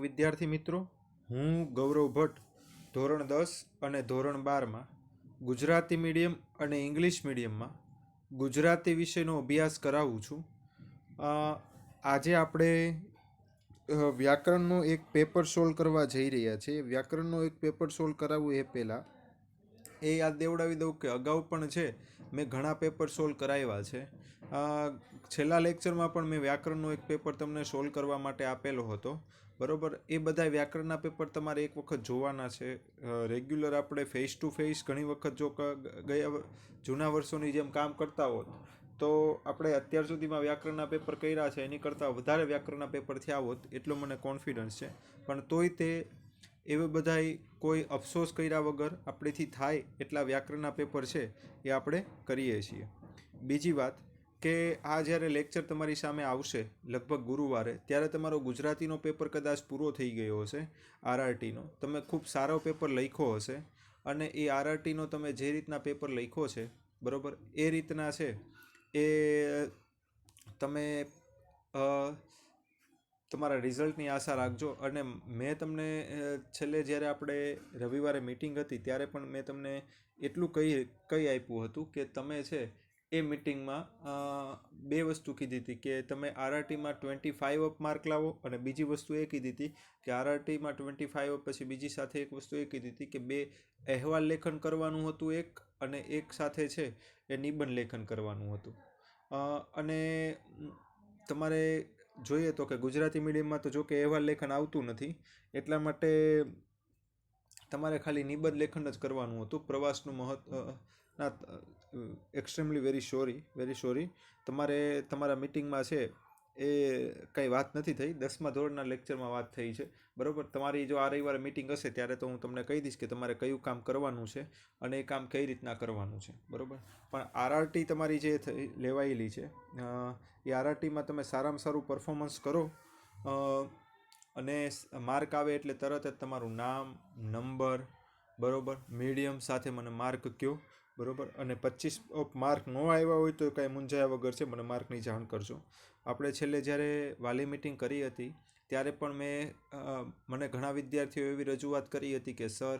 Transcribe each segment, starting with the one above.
વિદ્યાર્થી મિત્રો, હું ગૌરવ ભટ્ટ ધોરણ 10 અને ધોરણ 12માં ગુજરાતી મીડિયમ અને ઇંગ્લિશ મીડિયમમાં ગુજરાતી વિષયનો અભ્યાસ કરાવું છું. આજે આપણે વ્યાકરણનો એક પેપર સોલ્વ કરવા જઈ રહ્યા છીએ. વ્યાકરણનો એક પેપર સોલ્વ કરાવવું એ પહેલાં એ યાદ દેવડાવી દઉં કે અગાઉ પણ છે મેં ઘણા પેપર સોલ્વ કરાવ્યા છે. છેલ્લા લેક્ચરમાં પણ મેં વ્યાકરણનો એક પેપર તમને સોલ્વ કરવા માટે આપેલો હતો. બરોબર, એ બધા વ્યાકરણના પેપર તમારે એક વખત જોવાના છે. રેગ્યુલર આપણે ફેસ ટુ ફેસ ઘણી વખત જો ગયા જૂના વર્ષોની જેમ કામ કરતા હોત તો આપણે અત્યાર સુધીમાં વ્યાકરણના પેપર કર્યા છે એની કરતાં વધારે વ્યાકરણના પેપર થયા હોત એટલો મને કોન્ફિડન્સ છે. પણ તોય તે એવા બધાય કોઈ અફસોસ કર્યા વગર આપણેથી થાય એટલા વ્યાકરણના પેપર છે એ આપણે કરીએ છીએ. બીજી વાત કે આ જ્યારે લેક્ચર તમારી સામે આવશે લગભગ ગુરુવારે, ત્યારે તમારો ગુજરાતીનો પેપર કદાચ પૂરો થઈ ગયો હશે. આરઆરટીનો તમે ખૂબ સારો પેપર લખ્યો હશે અને એ આરઆરટીનો તમે જે રીતના પેપર લખ્યો છે બરાબર એ રીતના છે એ તમે તમારા રિઝલ્ટની આશા રાખજો. અને મેં તમને છેલ્લે જ્યારે આપણે રવિવારે મિટિંગ હતી ત્યારે પણ મેં તમને એટલું કહી આપ્યું હતું કે તમે છે એ મિટિંગમાં બે વસ્તુ કીધી હતી કે તમે આરઆરટીમાં 25 અપ માર્ક લાવો, અને બીજી વસ્તુ એ કીધી હતી કે આરઆરટીમાં 25 અપ પછી બીજી સાથે એક વસ્તુ એ કીધી હતી કે 2 અહેવાલ લેખન કરવાનું હતું અને એક સાથે છે એ નિબંધ લેખન કરવાનું હતું. અને તમારે જોઈએ તો કે ગુજરાતી મીડિયમમાં તો જો કે અહેવાલ લેખન આવતું નથી, એટલા માટે તમારે ખાલી નિબંધ લેખન જ કરવાનું હતું. પ્રવાસનું એક્સ્ટ્રીમલી વેરી સોરી તમારે તમારા મિટિંગમાં છે એ કંઈ વાત નથી થઈ. 10મા ધોરણના લેક્ચરમાં વાત થઈ છે બરાબર. તમારી જો આ રવિવારે મિટિંગ હશે ત્યારે તો હું તમને કહી દઈશ કે તમારે કયું કામ કરવાનું છે અને એ કામ કઈ રીતના કરવાનું છે બરાબર. પણ આરઆરટી તમારી જે લેવાયેલી છે એ આરઆરટીમાં તમે સારામાં સારું પરફોર્મન્સ કરો અને માર્ક આવે એટલે તરત જ તમારું નામ, નંબર બરાબર, મીડિયમ સાથે મને માર્ક કહો બરાબર. અને 25 માર્ક ન આવ્યા હોય તો કાંઈ મૂંઝાયા વગર છે મને માર્કની જાણ કરજો. આપણે છેલ્લે જ્યારે વાલી મિટિંગ કરી હતી ત્યારે પણ મને ઘણા વિદ્યાર્થીઓ એવી રજૂઆત કરી હતી કે સર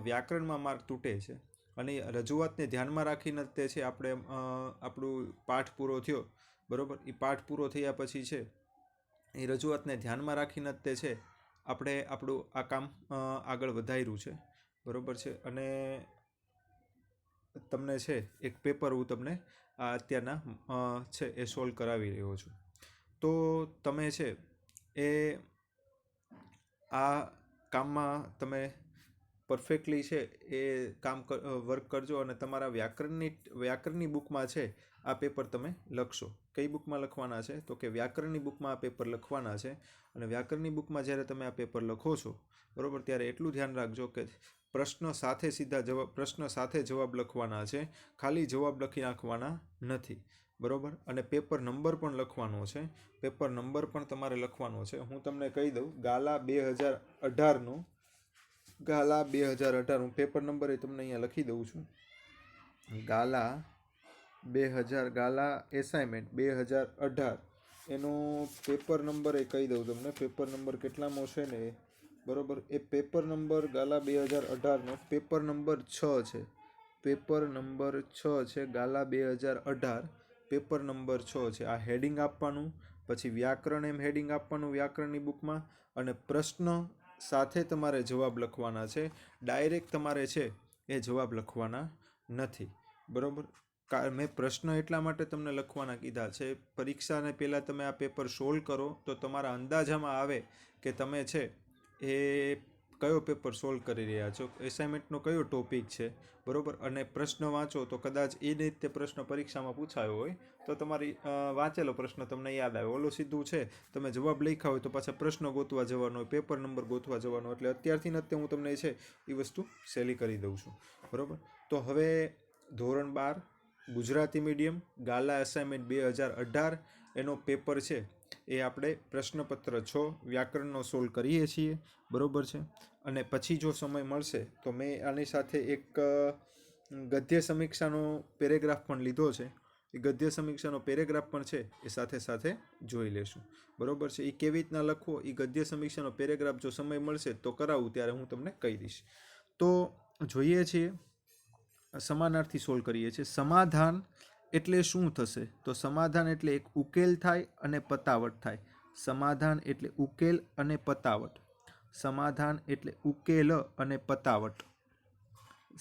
વ્યાકરણમાં માર્ક તૂટે છે, અને રજૂઆતને ધ્યાનમાં રાખીને તે છે આપણું પાઠ પૂરો થયો બરાબર. એ પાઠ પૂરો થયા પછી છે એ રજૂઆતને ધ્યાનમાં રાખીને જ તે છે આપણે આપણું આ કામ આગળ વધાર્યું છે બરાબર છે. અને તમને છે એક પેપર હું તમને અત્યારના છે એ સોલ્વ કરાવી રહ્યો છું. તો તમે છે એ આ કામમાં તમે પરફેક્ટલી છે એ કામ વર્ક કરજો અને તમારા વ્યાકરણની બુકમાં છે આ પેપર તમે લખશો. કઈ બુકમાં લખવાના છે તો કે વ્યાકરણની બુકમાં આ પેપર લખવાના છે. અને વ્યાકરણની બુકમાં જ્યારે તમે આ પેપર લખો છો બરાબર ત્યારે એટલું ધ્યાન રાખજો કે પ્રશ્ન સાથે જવાબ લખવાના છે, ખાલી જવાબ લખી નાખવાના નથી બરાબર. અને પેપર નંબર પણ લખવાનો છે. પેપર નંબર પણ તમારે લખવાનો છે. હું તમને કહી દઉં, ગાલા 2018નું હું પેપર નંબર એ તમને અહીંયા લખી દઉં છું. ગાલા એસાઇનમેન્ટ 2018 એનો પેપર નંબર એ કહી દઉં તમને. પેપર નંબર કેટલામો છે ને બરાબર, એ પેપર નંબર ગાલા 2018નો પેપર નંબર 6 છે. પેપર નંબર 6 છે ગાલા 2018, પેપર નંબર 6 છે. આ હેડિંગ આપવાનું, પછી વ્યાકરણ એમ હેડિંગ આપવાનું વ્યાકરણની બુકમાં, અને પ્રશ્ન સાથે તમારે જવાબ લખવાના છે. ડાયરેક્ટ તમારે છે એ જવાબ લખવાના નથી બરાબર. મેં પ્રશ્ન એટલા માટે તમને લખવાના કીધા છે, પરીક્ષાને પહેલાં તમે આ પેપર સોલ્વ કરો તો તમારા અંદાજામાં આવે કે તમે છે એ કયો પેપર સોલ્વ કરી રહ્યા છો, એસાઇનમેન્ટનો કયો ટોપિક છે બરાબર. અને પ્રશ્ન વાંચો તો કદાચ એ રીતે પ્રશ્ન પરીક્ષામાં પૂછાયો હોય તો તમારી વાંચેલો પ્રશ્ન તમને યાદ આવે. ઓલો સીધું છે તમે જવાબ લખ્યા હોય તો પાછા પ્રશ્ન ગોતવા જવાનો હોય, પેપર નંબર ગોતવા જવાનો. એટલે અત્યારથી જ હું તમને છે એ વસ્તુ સહેલી કરી દઉં છું બરાબર. તો હવે ધોરણ 12 ગુજરાતી મીડિયમ ગાલા અસાઇનમેન્ટ 2018 એનો પેપર છે એ આપણે પ્રશ્નપત્ર 6 વ્યાકરણનો સોલ્વ કરીએ છીએ બરાબર છે. અને પછી જો સમય મળશે તો મેં આની સાથે એક ગદ્ય સમીક્ષાનો પેરેગ્રાફ પણ લીધો છે. એ ગદ્ય સમીક્ષાનો પેરેગ્રાફ પણ છે એ સાથે સાથે જોઈ લેશું. બરોબર છે. એ કેવી રીતના લખવો એ ગદ્ય સમીક્ષાનો પેરેગ્રાફ જો સમય મળશે તો કરાવું ત્યારે હું તમને કહી દઈશ. તો જોઈએ છીએ સમાનાર્થી સોલ્વ કરીએ છીએ. સમાધાન એટલે શું થશે? તો સમાધાન એટલે એક ઉકેલ થાય અને પતાવટ થાય. સમાધાન એટલે ઉકેલ અને પતાવટ. સમાધાન એટલે ઉકેલ અને પતાવટ.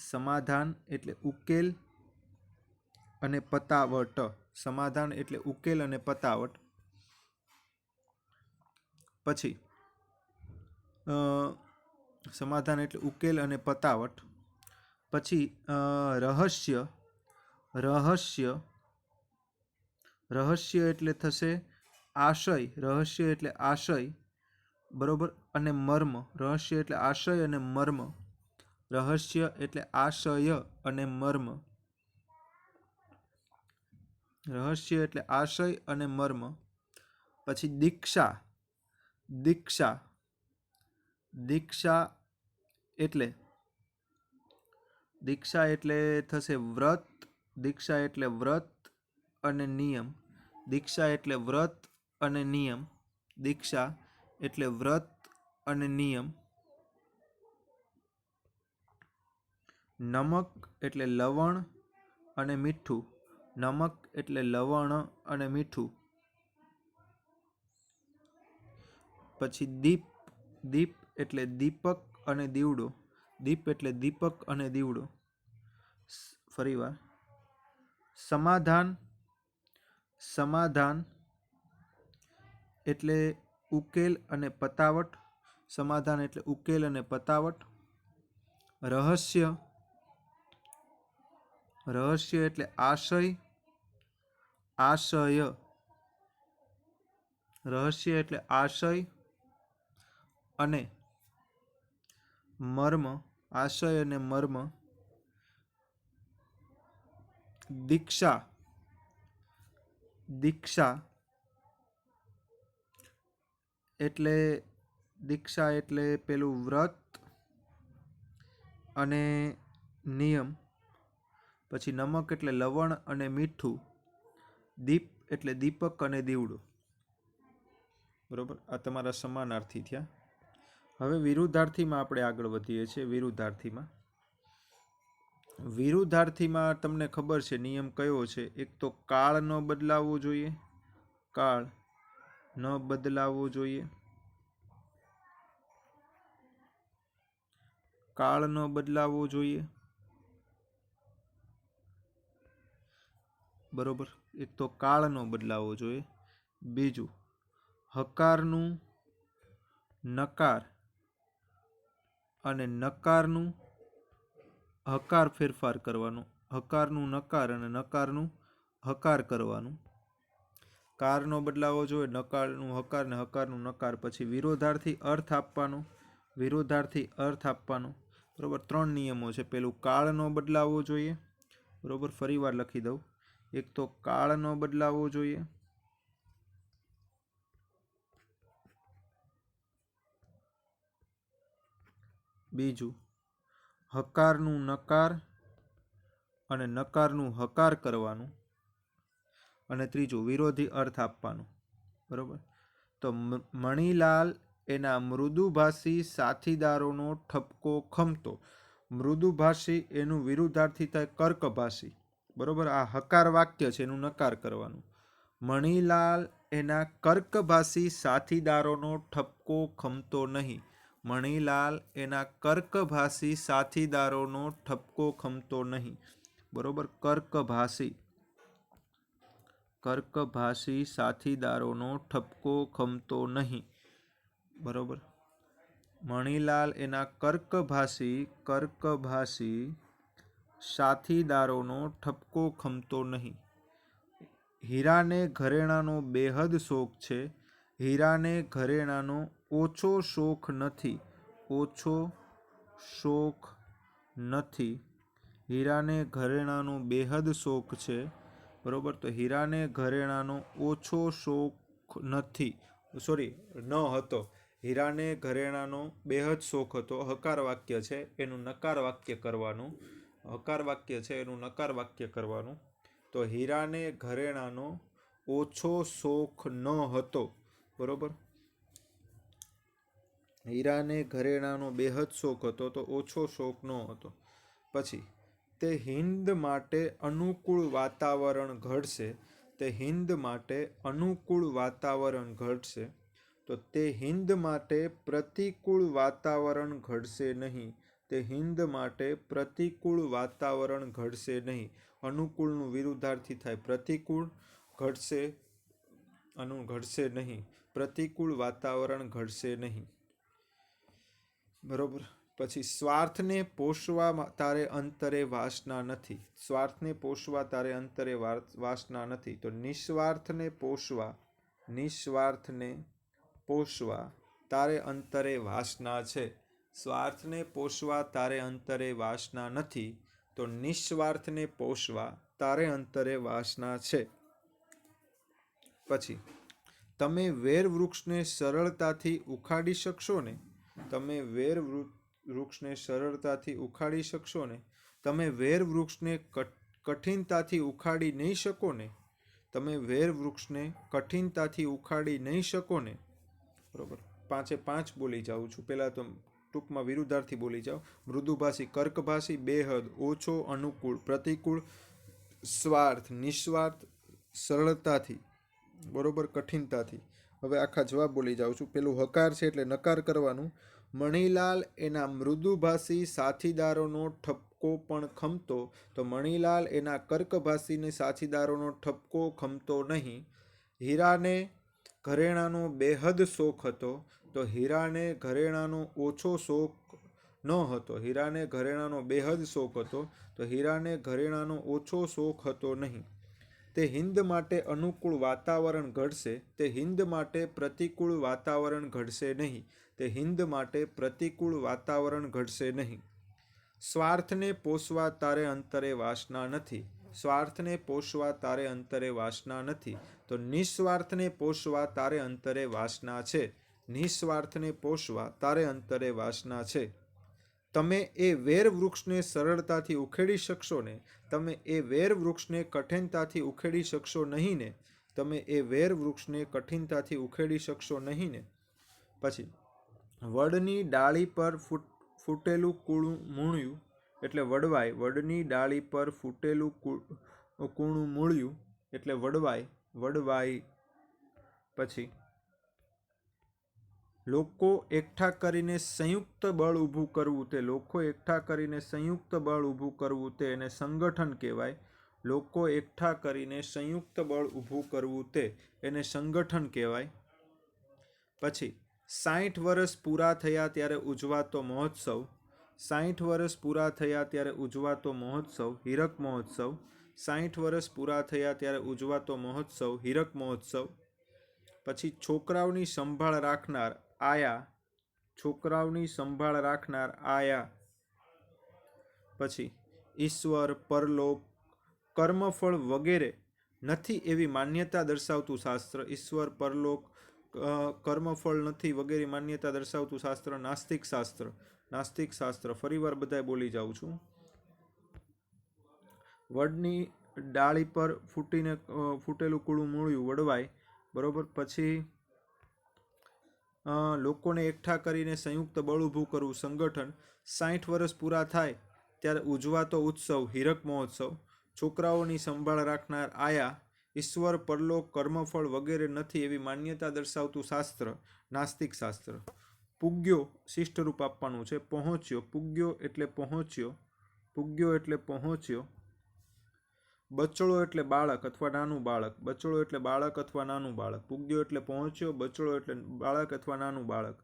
સમાધાન એટલે ઉકેલ અને પતાવટ. સમાધાન એટલે ઉકેલ અને પતાવટ. પછી સમાધાન એટલે ઉકેલ અને પતાવટ. પછી રહસ્ય. રહસ્ય. રહસ્ય એટલે થશે આશય. રહસ્ય એટલે આશય. બરોબર. અને મર્મ. રહસ્ય એટલે આશય અને મર્મ. રહસ્ય એટલે આશય અને મર્મ. રહસ્ય એટલે આશય અને મર્મ. પછી દીક્ષા. દીક્ષા. દીક્ષા એટલે થશે વ્રત. દીક્ષા એટલે વ્રત અને નિયમ. દીક્ષા એટલે વ્રત અને નિયમ. દીક્ષા એટલે વ્રત અને નિયમ. નમક એટલે લવણ અને મીઠું. નમક એટલે લવણ અને મીઠું. પછી દીપ. દીપ એટલે દીપક અને દીવડો. દીપ એટલે દીપક અને દીવડો. ફરીવાર. સમાધાન. સમાધાન એટલે ઉકેલ અને પતાવટ. સમાધાન એટલે ઉકેલ અને પતાવટ. રહસ્ય. રહસ્ય એટલે આશય. આશય. રહસ્ય એટલે આશય અને મર્મ. આશય અને મર્મ. દીક્ષા. દીક્ષા એટલે પેલું વ્રત અને નિયમ. પછી નમક એટલે લવણ અને મીઠું. દીપ એટલે દીપક અને દીવડો. બરોબર. આ તમારા સમાનાર્થી થયા. હવે વિરુદ્ધાર્થીમાં આપણે આગળ વધીએ છીએ. વિરુદ્ધાર્થીમાં વિરુદ્ધાર્થીમાં તમને ખબર છે નિયમ કયો છે? એક તો કાળ ન બદલાવવો જોઈએ. કાળ ન બદલાવવો જોઈએ. કાળ ન બદલાવવો જોઈએ. બરોબર. એક તો કાળ ન બદલાવવો જોઈએ. બીજું હકારનું નકાર અને નકારનું હકાર ફેરફાર કરવાનું. હકારનું નકાર અને નકારનું હકાર કરવાનું. કારનો બદલાવો જોઈએ, નકારનું હકાર ને હકારનું નકાર. પછી વિરોધાર્થી અર્થ આપવાનો. વિરોધાર્થી અર્થ આપવાનો. બરોબર. 3 નિયમો છે. પેલું કાળનો બદલાવવો જોઈએ. બરોબર. ફરી વાર લખી દઉં. એક તો કાળનો બદલાવવો જોઈએ. બીજું હકારનું નકાર અને નકારનું હકાર કરવાનું. અને ત્રીજું વિરોધી અર્થ આપવાનું. બરોબર. તો મણિલાલ એના મૃદુભાષી સાથીદારોનો ઠપકો ખમતો. મૃદુભાષી એનું વિરુદ્ધાર્થી થાય કર્કભાષી. બરોબર. આ હકાર વાક્ય છે, એનું નકાર કરવાનું. મણિલાલ એના કર્કભાષી સાથીદારોનો ઠપકો ખમતો નહીં. મણિલાલ એના કર્કભાષી સાથીદારોનો ઠપકો ખમતો નહીં. બરોબર. કર્કભાષી. કર્કભાષી સાથીદારોનો ઠપકો ખમતો નહીં. બરોબર. મણિલાલ એના કર્કભાષી સાથીદારોનો ઠપકો ખમતો નહીં. હીરાને ઘરેણાંનો બેહદ શોખ છે. હીરાને ઘરેણાંનો ઓછો શોખ નથી. ઓછો શોખ નથી. હીરાને ઘરેણાંનો બેહદ શોખ છે. બરોબર. તો હીરાને ઘરેણાંનો ઓછો શોખ નથી. ન હતો. હીરાને ઘરેણાંનો બેહદ શોખ હતો. હકાર વાક્ય છે, એનું નકાર વાક્ય કરવાનું. હકાર વાક્ય છે, એનું નકાર વાક્ય કરવાનું. તો હીરાને ઘરેણાનો ઓછો શોખ ન હતો. બરોબર, હીરાને ઘરેણાનો બેહદ શોખ હતો તો ઓછો શોખ ન હતો. પછી તે હિંદ માટે અનુકૂળ વાતાવરણ ઘડશે. તે હિંદ માટે અનુકૂળ વાતાવરણ ઘડશે. તો તે હિંદ માટે પ્રતિકૂળ વાતાવરણ ઘડશે નહીં. તે હિંદ માટે પ્રતિકૂળ વાતાવરણ ઘડશે નહીં. અનુકૂળનું વિરુદ્ધાર્થી થાય પ્રતિકૂળ. ઘડશે ઘડશે નહીં. પ્રતિકૂળ વાતાવરણ ઘડશે નહીં. બરોબર. પછી સ્વાર્થને પોષવા તારે અંતરે વાસના નથી. સ્વાર્થને પોષવા તારે અંતરે વાસના નથી. તો નિસ્વાર્થને પોષવા, નિસ્વાર્થને પોષવા તારે અંતરે વાસના છે. સ્વાર્થને પોષવા તારે અંતરે વાસના નથી. તો નિસ્વાર્થને પોષવા તારે અંતરે વાસના છે. પછી તમે વેર વૃક્ષને સરળતાથી ઉખાડી શકશો ને. તમે વેર વૃક્ષને સરળતાથી ઉખાડી શકશો ને. તમે વેર વૃક્ષને કઠિનતાથી ઉખાડી નહીં શકો ને. તમે વેર વૃક્ષને કઠિનતાથી ઉખાડી નહીં શકો ને. બરોબર, 5 એ 5 બોલી જાઉં છું. પહેલાં તો ટૂંકમાં વિરુદ્ધાર્થી બોલી જાઓ. મૃદુભાષી, કર્કભાષી, બેહદ, ઓછો, અનુકૂળ, પ્રતિકૂળ, સ્વાર્થ, નિસ્વાર્થ, સરળતાથી, બરોબર, કઠિનતાથી. હવે આખા જવાબ બોલી જાઉં છું. પેલું હકાર છે એટલે નકાર કરવાનું. મણીલાલ એના મૃદુભાષી સાથીદારોનો ઠપકો પણ ખમતો. તો મણીલાલ એના કર્કભાષીને સાથીદારોનો ઠપકો ખમતો નહીં. હીરાને ઘરેણાનો બેહદ શોખ હતો. તો હીરાને ઘરેણાનો ઓછો શોખ ન હતો. હીરાને ઘરેણાનો બેહદ શોખ હતો. તો હીરાને ઘરેણાનો ઓછો શોખ હતો નહીં. તે હિંદ માટે અનુકૂળ વાતાવરણ ઘડશે. તે હિંદ માટે પ્રતિકૂળ વાતાવરણ ઘડશે નહીં. તે હિંદ માટે પ્રતિકૂળ વાતાવરણ ઘડશે નહીં. સ્વાર્થને પોષવા તારે અંતરે વાસના નથી. સ્વાર્થને પોષવા તારે અંતરે વાસના નથી. તો નિસ્વાર્થને પોષવા તારે અંતરે વાસના છે. નિસ્વાર્થને પોષવા તારે અંતરે વાસના છે. તમે એ વેર વૃક્ષને સરળતાથી ઉખેડી શકશો ને. તમે એ વેર વૃક્ષને કઠિનતાથી ઉખેડી શકશો નહીં ને. તમે એ વેર વૃક્ષને કઠિનતાથી ઉખેડી શકશો નહીં ને. પછી વડની ડાળી પર ફૂટેલું કૂણું મૂળ્યું એટલે વડવાય. વડની ડાળી પર ફૂટેલું કૂણું મૂળ્યું એટલે વડવાય. વડવાય. પછી લોકો એકઠા કરીને સંયુક્ત બળ ઊભું કરવું. તે લોકો એકઠા કરીને સંયુક્ત બળ ઊભું કરવું તે એને સંગઠન કહેવાય. લોકો એકઠા કરીને સંયુક્ત બળ ઊભું કરવું તે એને સંગઠન કહેવાય. પછી 60 વર્ષ પૂરા થયા ત્યારે ઉજવાતો મહોત્સવ. 60 વર્ષ પૂરા થયા ત્યારે ઉજવાતો મહોત્સવ હીરક મહોત્સવ. 60 વર્ષ પૂરા થયા ત્યારે ઉજવાતો મહોત્સવ હીરક મહોત્સવ. પછી છોકરાઓની સંભાળ રાખનાર આયા. છોકરાઓની સંભાળ રાખનાર આયા. પછી ઈશ્વર, પરલોક, કર્મફળ વગેરે નથી એવી માન્યતા દર્શાવતું શાસ્ત્ર. ઈશ્વર, પરલોક, કર્મફળ નથી વગેરે માન્યતા દર્શાવતું શાસ્ત્ર નાસ્તિક શાસ્ત્ર. નાસ્તિક શાસ્ત્ર. ફરીવાર બધાય બોલી જાઉં છું. વડની ડાળી પર ફૂટેલું કૂણું મૂળ્યું વડવાય. બરોબર. પછી લોકોને એકઠા કરીને સંયુક્ત બળ ઊભું કરવું સંગઠન. 60 વર્ષ પૂરા થાય ત્યારે ઉજવાતો ઉત્સવ હીરક મહોત્સવ. છોકરાઓની સંભાળ રાખનાર આયા. ઈશ્વર, પરલોક, કર્મફળ વગેરે નથી એવી માન્યતા દર્શાવતું શાસ્ત્ર નાસ્તિક શાસ્ત્ર. પૂગ્યો શિષ્ટ રૂપ આપવાનું છે. પહોંચ્યો. પૂગ્યો એટલે પહોંચ્યો. પૂગ્યો એટલે પહોંચ્યો. બચડો એટલે બાળક અથવા નાનું બાળક. બચડો એટલે બાળક અથવા નાનું બાળક. પૂગ્યો એટલે પહોંચ્યો. બચડો એટલે બાળક અથવા નાનું બાળક.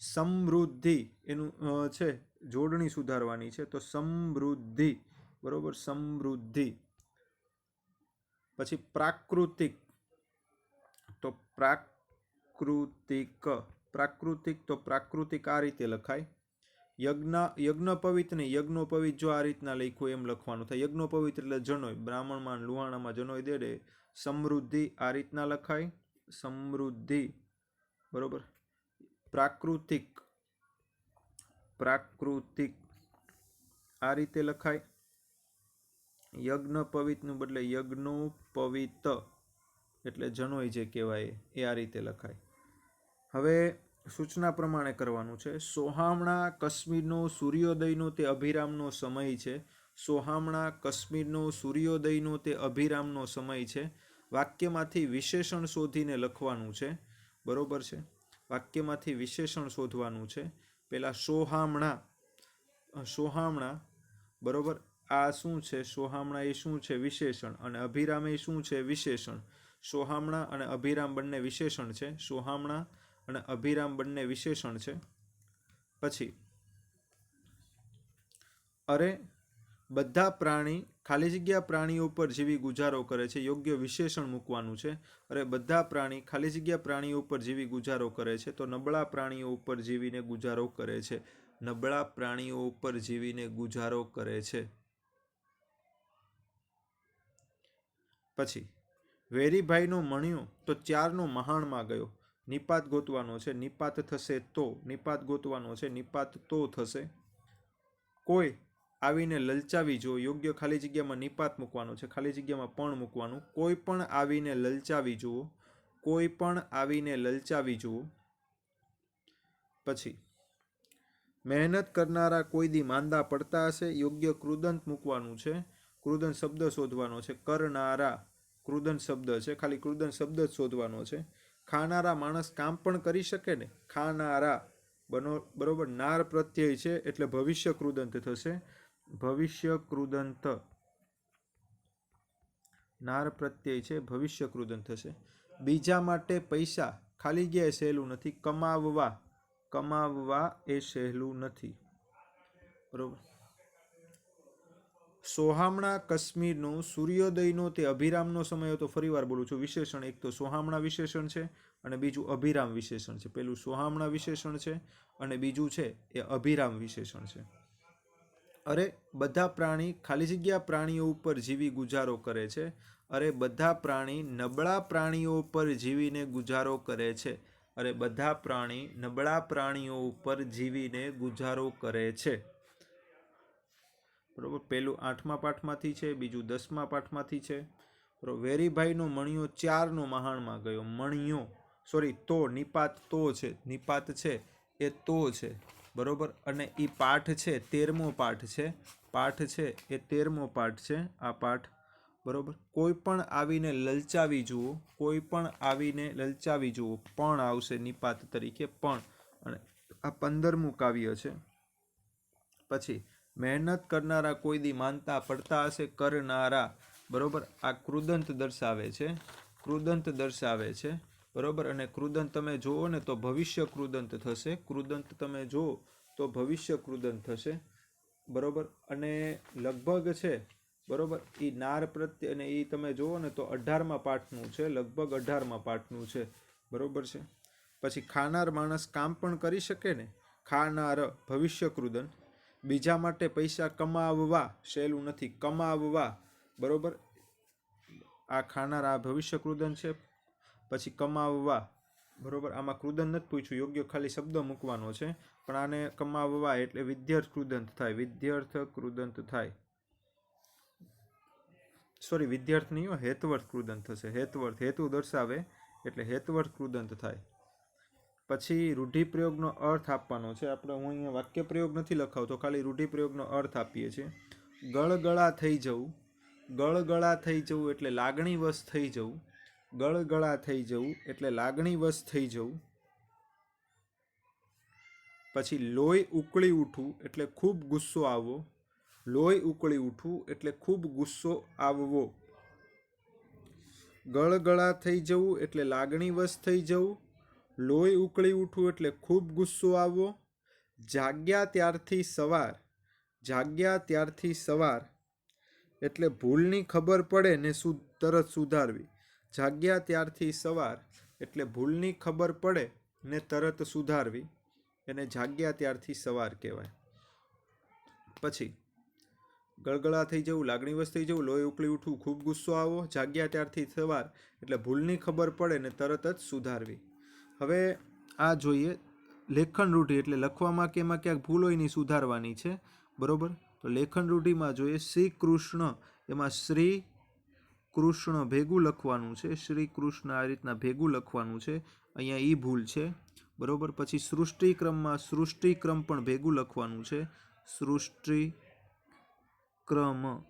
સમૃદ્ધિ એનું છે જોડણી સુધારવાની છે. તો સમૃદ્ધિ. બરોબર, સમૃદ્ધિ. પછી પ્રાકૃતિક. તો પ્રાકૃતિક. પ્રાકૃતિક તો પ્રાકૃતિક આ રીતે લખાય. યજ્ઞોપવિત નહીં, યજ્ઞોપવિત જો આ રીતના લખ્યું એમ લખવાનું થાય. યજ્ઞોપવિત એટલે જનોય. બ્રાહ્મણમાં લુહાણામાં જનોય દે. સમૃદ્ધિ આ રીતના લખાય. સમૃદ્ધિ. બરોબર. પ્રાકૃતિક. પ્રાકૃતિક આ રીતે લખાય. યજ્ઞોપવિતનું બદલે યજ્ઞોપવિત એટલે જનોઈ જે કહેવાય એ આ રીતે લખાય. હવે સૂચના પ્રમાણે કરવાનું છે. સોહામણા કાશ્મીરનો સૂર્યોદયનો તે અભિરામનો સમય છે. સોહામણા કાશ્મીરનો સૂર્યોદયનો તે અભિરામનો સમય છે. વાક્યમાંથી વિશેષણ શોધીને લખવાનું છે. બરોબર છે. વાક્યમાંથી વિશેષણ શોધવાનું છે. પહેલા સોહામણા બરોબર. આ શું છે? સોહામણા એ શું છે? વિશેષણ. અને અભિરામ એ શું છે? વિશેષણ. સોહામણા અને અભિરામ બંને વિશેષણ છે. સોહામણા અને અભિરામ બંને વિશેષણ છે. પછી અરે બધા પ્રાણી ખાલી જગ્યા પ્રાણીઓ પર જીવી ગુજારો કરે છે. યોગ્ય વિશેષણ મૂકવાનું છે. અરે બધા પ્રાણી ખાલી જગ્યા પ્રાણીઓ ઉપર જીવી ગુજારો કરે છે. તો નબળા પ્રાણીઓ ઉપર જીવીને ગુજારો કરે છે. નબળા પ્રાણીઓ ઉપર જીવીને ગુજારો કરે છે. પછી વેરીભાઈનો મણ્યો તો 4નો મહાણમાં ગયો. નિપાત ગોતવાનો છે. નિપાત થશે તો. નિપાત ગોતવાનો છે. નિપાત તો થશે. કોઈ આવીને લલચાવી જો. યોગ્ય ખાલી જગ્યામાં નિપાત મૂકવાનો છે. ખાલી જગ્યામાં પણ મૂકવાનું. કોઈ પણ આવીને લલચાવી જુઓ. કોઈ પણ આવીને લલચાવી જુઓ. પછી મહેનત કરનારા કોઈ દી માંદા પડતા હશે. યોગ્ય કૃદંત મૂકવાનું છે. કૃદંત શબ્દ શોધવાનો છે. કરનારા કૃદંત શબ્દ છે. ખાલી કૃદંત શબ્દ જ શોધવાનો છે. ખાનારા માણસ કામ પણ કરી શકે ને. ખાનારા બરોબર. નાર પ્રત્યય છે એટલે ભવિષ્ય કૃદંત થશે. ભવિષ્ય કૃદંત. નાર પ્રત્યય છે. ભવિષ્ય કૃદંત થશે. બીજા માટે પૈસા ખાલી ગયા સહેલું નથી. કમાવવા. કમાવવા એ સહેલું નથી. બરોબર. સોહામણા કાશ્મીરનો સૂર્યોદયનો તે અભિરામનો સમય હતો. ફરી વાર બોલું છું. વિશેષણ એક તો સોહામણા વિશેષણ છે અને બીજું અભિરામ વિશેષણ છે. પેલું સોહામણા વિશેષણ છે અને બીજું છે એ અભિરામ વિશેષણ છે. અરે બધા પ્રાણી ખાલી જગ્યા પ્રાણીઓ ઉપર જીવી ગુજારો કરે છે. અરે બધા પ્રાણી નબળા પ્રાણીઓ ઉપર જીવીને ગુજારો કરે છે. અરે બધા પ્રાણી નબળા પ્રાણીઓ ઉપર જીવીને ગુજારો કરે છે. બરોબર. પેલું 8મા પાઠમાંથી છે. બીજું 10મા પાઠમાંથી છે. બરોબર. વેરીભાઈનો મણિયો 4નો મહાણમાં ગયો. મણિયો તો નિપાત તો છે. નિપાત છે એ તો છે. બરોબર. અને એ પાઠ છે 13મો પાઠ છે. પાઠ છે એ 13મો પાઠ છે. આ પાઠ બરોબર. કોઈ પણ આવીને લલચાવી જુઓ. કોઈ પણ આવીને લલચાવી જુઓ. પણ આવશે નિપાત તરીકે. પણ. અને આ 15મું કાવ્ય છે. પછી મહેનત કરનારા કોઈ દી માંદા પડતા હશે. કરનારા બરોબર. આ કૃદંત દર્શાવે છે. કૃદંત દર્શાવે છે. બરોબર. અને કૃદંત તમે જુઓ ને તો ભવિષ્ય કૃદંત થશે. કૃદંત તમે જુઓ તો ભવિષ્ય કૃદંત થશે. બરોબર. અને લગભગ છે બરોબર એ નાર પ્રત્યે અને એ તમે જુઓ ને તો 18મા પાઠનું છે. લગભગ 18મા પાઠનું છે. બરોબર છે. પછી ખાનાર માણસ કામ પણ કરી શકે ને. ખાનાર ભવિષ્ય કૃદંત. બીજા માટે પૈસા કમાવવા સહેલું નથી. કમાવવા બરોબર. આ ખાનાર આ ભવિષ્ય કૃદંત છે. પછી કમાવવા બરોબર. આમાં કૃદંત નથી પૂછ્યું. યોગ્ય ખાલી શબ્દ મૂકવાનો છે. પણ આને કમાવવા એટલે વિદ્યાર્થ કૃદંત થાય. વિદ્યાર્થ કૃદંત થાય. સોરી વિદ્યાર્થ નહીં, હેતવર્થ કૃદંત થશે. હેતવર્થ હેતુ દર્શાવે એટલે હેતવર્થ કૃદંત થાય. પછી રૂઢિપ્રયોગનો અર્થ આપવાનો છે. આપણે હું અહીંયા વાક્ય પ્રયોગ નથી લખાવતો. ખાલી રૂઢિપ્રયોગનો અર્થ આપીએ છીએ. ગળગળા થઈ જવું. ગળગળા થઈ જવું એટલે લાગણીવશ થઈ જવું. ગળગળા થઈ જવું એટલે લાગણીવશ થઈ જવું. પછી લોહી ઉકળી ઉઠવું એટલે ખૂબ ગુસ્સો આવવો. લોહી ઉકળી ઉઠવું એટલે ખૂબ ગુસ્સો આવવો. ગળગળા થઈ જવું એટલે લાગણીવશ થઈ જવું. લોહી ઉકળી ઉઠવું એટલે ખૂબ ગુસ્સો આવવો. જાગ્યા ત્યારથી સવાર. જાગ્યા ત્યારથી સવાર એટલે ભૂલની ખબર પડે ને તરત સુધારવી. જાગ્યા ત્યારથી સવાર એટલે ભૂલની ખબર પડે ને તરત સુધારવી. એને જાગ્યા ત્યારથી સવાર કહેવાય. પછી ગળગળા થઈ જવું, લાગણીવશ થઈ જવું, લોહી ઉકળી ઉઠવું, ખૂબ ગુસ્સો આવવો. જાગ્યા ત્યારથી સવાર એટલે ભૂલની ખબર પડે ને તરત જ સુધારવી. હવે આ જોઈએ લેખન રૂઢિ એટલે લખવામાં કે એમાં ક્યાંક ભૂલ હોય નહીં સુધારવાની છે. બરોબર. તો લેખન રૂઢિમાં જોઈએ શ્રી કૃષ્ણ એમાં શ્રી કૃષ્ણ ભેગું લખવાનું છે, શ્રી કૃષ્ણ આ રીતના ભેગું લખવાનું છે, અહીંયા ઈ ભૂલ છે, બરોબર. પછી સૃષ્ટિક્રમમાં સૃષ્ટિક્રમ પણ ભેગું લખવાનું છે, સૃષ્ટિક્રમ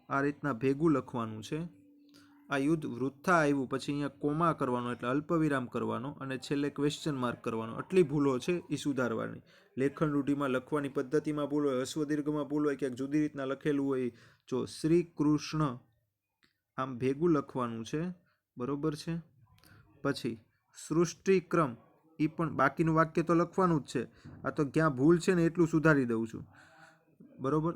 આ રીતના ભેગું લખવાનું છે. આ યુદ્ધ વૃથા આવ્યું, પછી અહીંયા કોમા કરવાનો એટલે અલ્પવિરામ કરવાનો, અને છેલ્લે ક્વેશ્ચન માર્ક કરવાનો. આટલી ભૂલો છે એ સુધારવાની. લેખન રૂઢિમાં લખવાની પદ્ધતિમાં ભૂલ હોય, હસ્વદીર્ઘમાં ભૂલ હોય, ક્યાંક જુદી રીતના લખેલું હોય. જો શ્રી કૃષ્ણ આમ ભેગું લખવાનું છે, બરોબર છે. પછી સૃષ્ટિક્રમ એ પણ બાકીનું વાક્ય તો લખવાનું જ છે, આ તો ક્યાં ભૂલ છે ને એટલું સુધારી દઉં છું, બરોબર.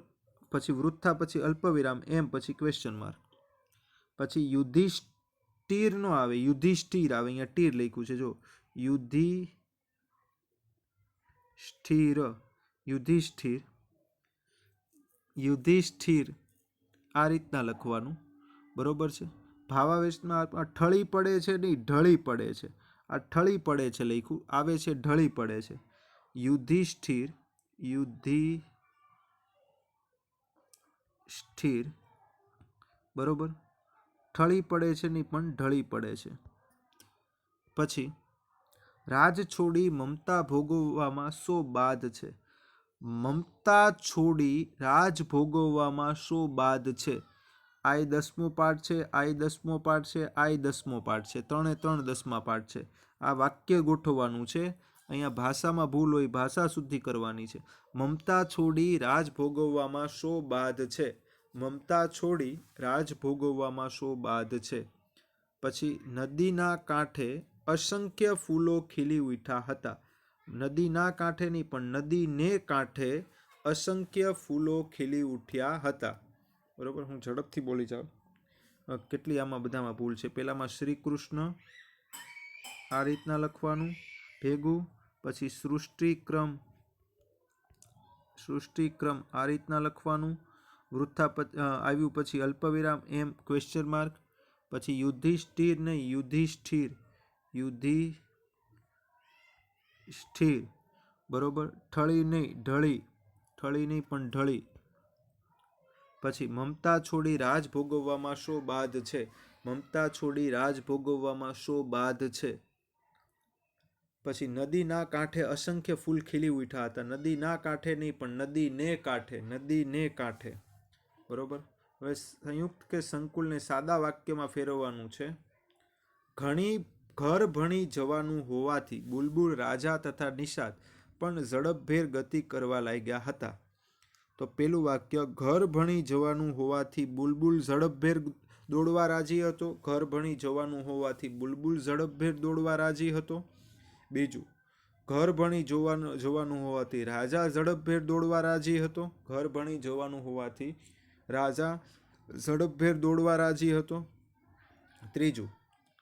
પછી વૃથા, પછી અલ્પવિરામ, એમ પછી ક્વેશ્ચન માર્ક. પછી યુધિષ્ઠિર નો આવે, યુધિષ્ઠિર આવે, અહીંયા ટીર લખ્યું છે, જો યુધિષ્ઠિર, યુધિષ્ઠિર, યુધિષ્ઠિર આ રીતના લખવાનું, બરોબર છે. ભાવાવેશમાં ઠળી પડે છે નહીં, ઢળી પડે છે. આ ઠળી પડે છે લખ્યું, આવે છે ઢળી પડે છે. યુધિષ્ઠિર, યુધિષ્ઠિર, બરોબર. ઠળી પડે છે નહીં પણ ઢળી પડે છે. પછી રાજ છોડી મમતા ભોગવવામાં શો બાદ છે. મમતા છોડી રાજ ભોગવવામાં શો બાદ છે. આઈ 10મો પાઠ છે, આઈ 10મો પાઠ છે, આઈ 10મો પાઠ છે, 3 એ 3 10મા પાઠ છે. આ વાક્ય ગોઠવવાનું છે. અહીંયા ભાષામાં ભૂલ હોય, ભાષા શુદ્ધિ કરવાની છે. મમતા છોડી રાજ ભોગવવામાં શો બાદ છે. મમતા છોડી રાજ ભોગવવામાં શો બાદ છે. પછી નદીના કાંઠે અસંખ્ય ફૂલો ખીલી ઉઠ્યા હતા. નદીના કાંઠે નહીં પણ નદીને કાંઠે અસંખ્ય ફૂલો ખીલી ઉઠ્યા હતા, બરોબર. હું ઝડપથી બોલી જાઉં, કેટલી આમાં બધામાં ભૂલ છે. પહેલામાં શ્રી કૃષ્ણ આ રીતના લખવાનું ભેગું, પછી સૃષ્ટિક્રમ, સૃષ્ટિક્રમ આ રીતના લખવાનું, વૃથા આવ્યું, પછી અલ્પવિરામ, એમ ક્વેશ્ચન માર્ક. પછી યુધિષ્ઠિર નહીં, યુધિષ્ઠિર, યુધિષ્ઠિર, બરોબર. ઠળી નહીં ઢળી, ઠળી નહીં પણ ઢળી. પછી મમતા છોડી રાજ ભોગવવામાં શો બાદ છે. મમતા છોડી રાજ ભોગવવામાં શો બાદ છે. પછી નદીના કાંઠે અસંખ્ય ફૂલ ખીલી ઉઠ્યા હતા. નદીના કાંઠે નહીં પણ નદીને કાંઠે, નદીને કાંઠે, બરોબર. હવે સંયુક્ત કે સંકુલને સાદા વાક્યમાં ફેરવવાનું છે. ઘર ભણી જવાનું હોવાથી બુલબુલ રાજા તથા નિષાદ પણ ઝડપભેર ગતિ કરવા લાગ્યા હતા. તો પેલું વાક્ય, ઘર ભણી જવાનું હોવાથી બુલબુલ ઝડપભેર દોડવા રાજી હતો. ઘર ભણી જવાનું હોવાથી બુલબુલ ઝડપભેર દોડવા રાજી હતો. બીજું, ઘર ભણી જવાનું હોવાથી રાજા ઝડપભેર દોડવા રાજી હતો. ઘર ભણી જવાનું હોવાથી રાજા ઝડપભેર દોડવા રાજી હતો. ત્રીજું,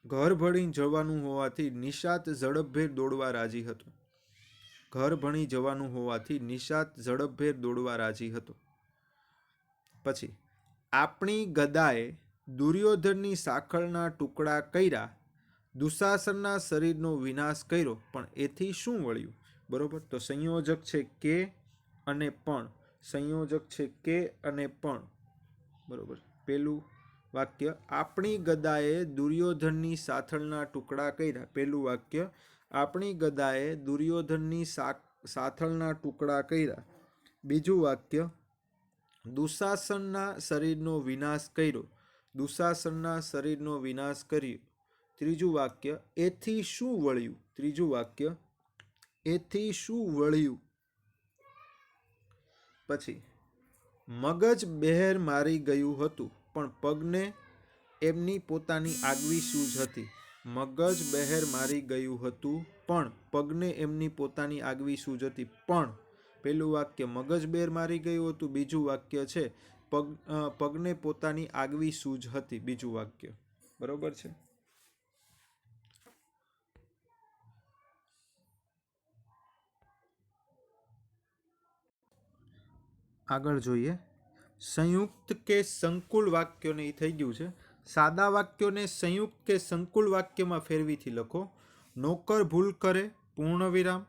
ઘર ભણી જવાનું હોવાથી નિશાત ઝડપભેર દોડવા રાજી હતો. ઘર ભણી જવાનું હોવાથી નિશાત ઝડપભેર દોડવા રાજી હતો. પછી આપણી ગદાએ દુર્યોધનની સાંકળના ટુકડા કર્યા, દુશાસનના શરીરનો વિનાશ કર્યો, પણ એથી શું વળ્યું, બરોબર. તો સંયોજક છે કે અને પણ, સંયોજક છે કે અને પણ, બરોબર. પેલું વાક્ય, આપણી ગદાએ દુર્યોધનની સાથળના ટુકડા કર્યા. પેલું વાક્ય, આપણી ગદાએ દુર્યોધનની સાથળના ટુકડા કર્યા. બીજું વાક્ય, દુશાસનના શરીરનો વિનાશ કર્યો. દુશાસનના શરીરનો વિનાશ કર્યો. ત્રીજું વાક્ય, એથી શું વળ્યું. ત્રીજું વાક્ય, એથી શું વળ્યું. પછી મગજ બહેર મારી ગયું હતું, પણ પગને એમની પોતાની આગવી સૂઝ હતી. મગજ બહેર મારી ગયું હતું, પણ પગને એમની પોતાની આગવી સૂઝ હતી. પણ પેલું વાક્ય મગજ બહેર મારી ગયું હતું, બીજું વાક્ય છે પગને પોતાની આગવી સૂઝ હતી, બીજું વાક્ય, બરોબર છે. આગળ જોઈએ, સંયુક્ત કે સંકુલ વાક્યોને એ થઈ ગયું છે. સાદા વાક્યોને સંયુક્ત કે સંકુલ વાક્યમાં ફેરવીથી લખો. નોકર ભૂલ કરે, પૂર્ણ વિરામ.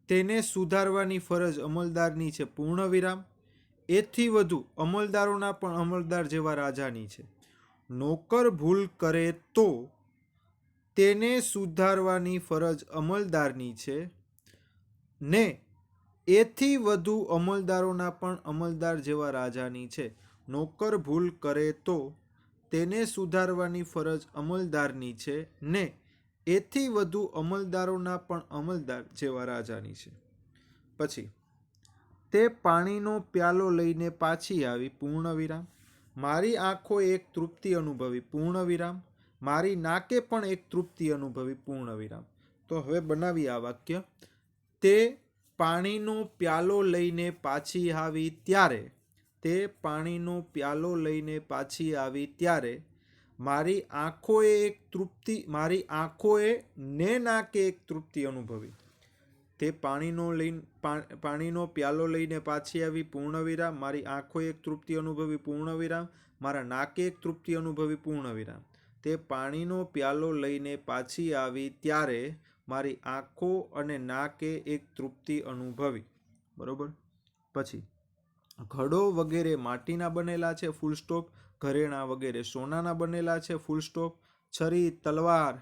તેને સુધારવાની ફરજ અમલદારની છે, પૂર્ણ વિરામ. એથી વધુ અમલદારોના પણ અમલદાર જેવા રાજાની છે. નોકર ભૂલ કરે તો તેને સુધારવાની ફરજ અમલદારની છે ને એથી વધુ અમલદારોના પણ અમલદાર જેવા રાજાની છે. નોકર ભૂલ કરે તો તેને સુધારવાની ફરજ અમલદારની છે ને એથી વધુ અમલદારોના પણ અમલદાર જેવા રાજાની છે. પછી તે પાણીનો પ્યાલો લઈને પાછી આવી પૂર્ણ વિરામ. મારી આંખોએ એક તૃપ્તિ અનુભવી પૂર્ણ વિરામ. મારી નાકે પણ એક તૃપ્તિ અનુભવી પૂર્ણ વિરામ. તો હવે બનાવી આ વાક્ય. તે પાણીનો પ્યાલો લઈને પાછી આવી ત્યારે, તે પાણીનો પ્યાલો લઈને પાછી આવી ત્યારે મારી આંખોએ ને નાકે એક તૃપ્તિ અનુભવી. તે પાણીનો પ્યાલો લઈને પાછી આવી પૂર્ણ વિરામ. મારી આંખોએ એક તૃપ્તિ અનુભવી પૂર્ણ વિરામ. મારા નાકે એક તૃપ્તિ અનુભવી પૂર્ણ વિરામ. તે પાણીનો પ્યાલો લઈને પાછી આવી ત્યારે મારી આંખો અને નાકે એક તૃપ્તિ અનુભવી. બરોબર. પછી ઘડો વગેરે માટીના બનેલા છે ફૂલ સ્ટોપ. ઘરેણાં વગેરે સોનાના બનેલા છે ફૂલ સ્ટોપ. છરી તલવાર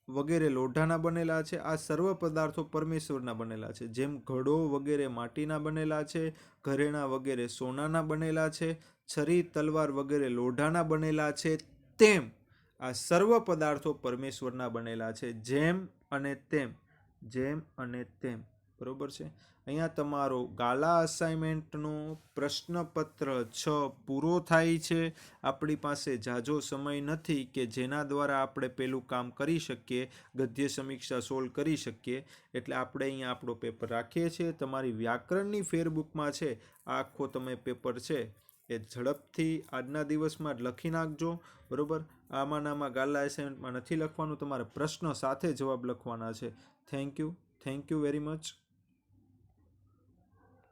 વગેરે લોઢાના બનેલા છે. આ સર્વ પદાર્થો પરમેશ્વરના બનેલા છે. જેમ ઘડો વગેરે માટીના બનેલા છે, ઘરેણાં વગેરે સોનાના બનેલા છે, છરી તલવાર વગેરે લોઢાના બનેલા છે, તેમ આ સર્વ પદાર્થો પરમેશ્વરના બનેલા છે. જેમ અને તેમ, જેમ અને તેમ. બરોબર છે. અહીંયા તમારો ગાલા અસાઇનમેન્ટનો પ્રશ્નપત્ર 6 પૂરો થાય છે. આપણી પાસે ઝાઝો સમય નથી કે જેના દ્વારા આપણે પેલું કામ કરી શકીએ, ગદ્ય સમીક્ષા સોલ્વ કરી શકીએ. એટલે આપણે અહીંયા આપણો પેપર રાખીએ છીએ. તમારી વ્યાકરણની ફેરબુકમાં છે આ આખો તમે પેપર છે એ ઝડપથી આજના દિવસમાં જ લખી નાખજો. બરોબર. આમાં ગાલા અસાઇનમેન્ટમાં નથી લખવાનું, તમારે પ્રશ્ન સાથે જવાબ લખવાના છે. Thank you very much.